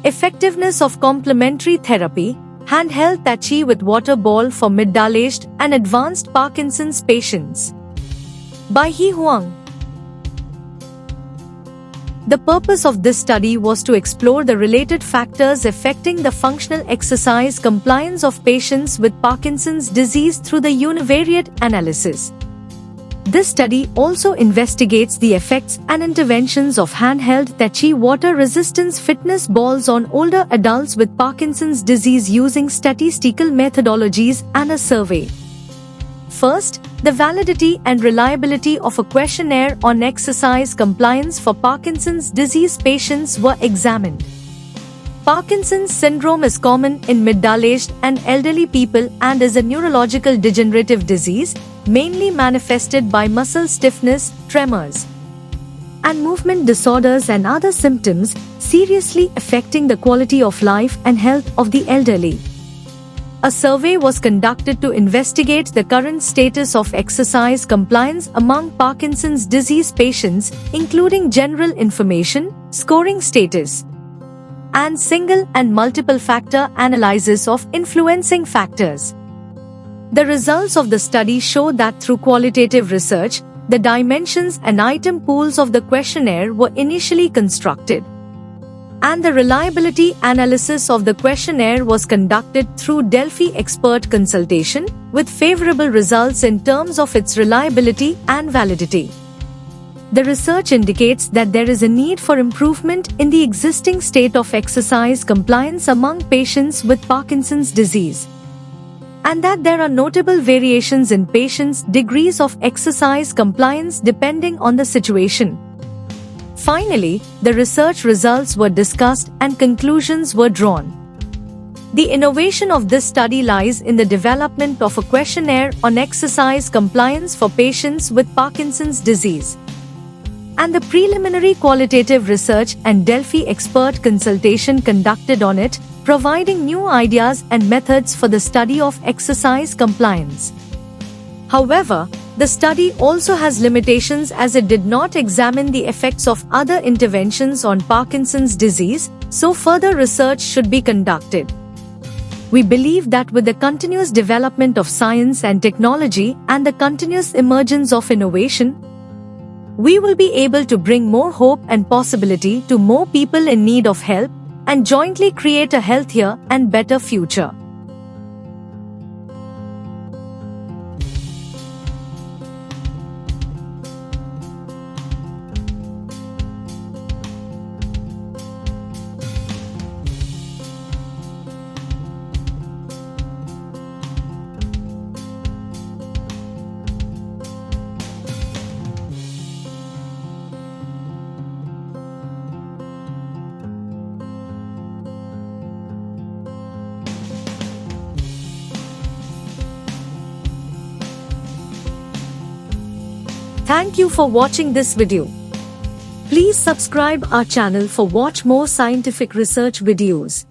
Effectiveness of complementary therapy, handheld Tai Chi with water ball for middle-aged and advanced Parkinson's patients. By He Huang. The purpose of this study was to explore the related factors affecting the functional exercise compliance of patients with Parkinson's disease through the univariate analysis. This study also investigates the effects and interventions of handheld Tai Chi water resistance fitness balls on older adults with Parkinson's disease using statistical methodologies and a survey. First, the validity and reliability of a questionnaire on exercise compliance for Parkinson's disease patients were examined. Parkinson's syndrome is common in middle-aged and elderly people and is a neurological degenerative disease, mainly manifested by muscle stiffness, tremors, and movement disorders and other symptoms, seriously affecting the quality of life and health of the elderly. A survey was conducted to investigate the current status of exercise compliance among Parkinson's disease patients, including general information, scoring status, and single and multiple factor analysis of influencing factors. The results of the study show that through qualitative research, the dimensions and item pools of the questionnaire were initially constructed, and the reliability analysis of the questionnaire was conducted through Delphi expert consultation, with favorable results in terms of its reliability and validity. The research indicates that there is a need for improvement in the existing state of exercise compliance among patients with Parkinson's disease, and that there are notable variations in patients' degrees of exercise compliance depending on the situation. Finally, the research results were discussed and conclusions were drawn. The innovation of this study lies in the development of a questionnaire on exercise compliance for patients with Parkinson's disease, and the preliminary qualitative research and Delphi expert consultation conducted on it, providing new ideas and methods for the study of exercise compliance. However, the study also has limitations as it did not examine the effects of other interventions on Parkinson's disease, so further research should be conducted. We believe that with the continuous development of science and technology and the continuous emergence of innovation, we will be able to bring more hope and possibility to more people in need of help and jointly create a healthier and better future. Thank you for watching this video. Please subscribe our channel for watch more scientific research videos.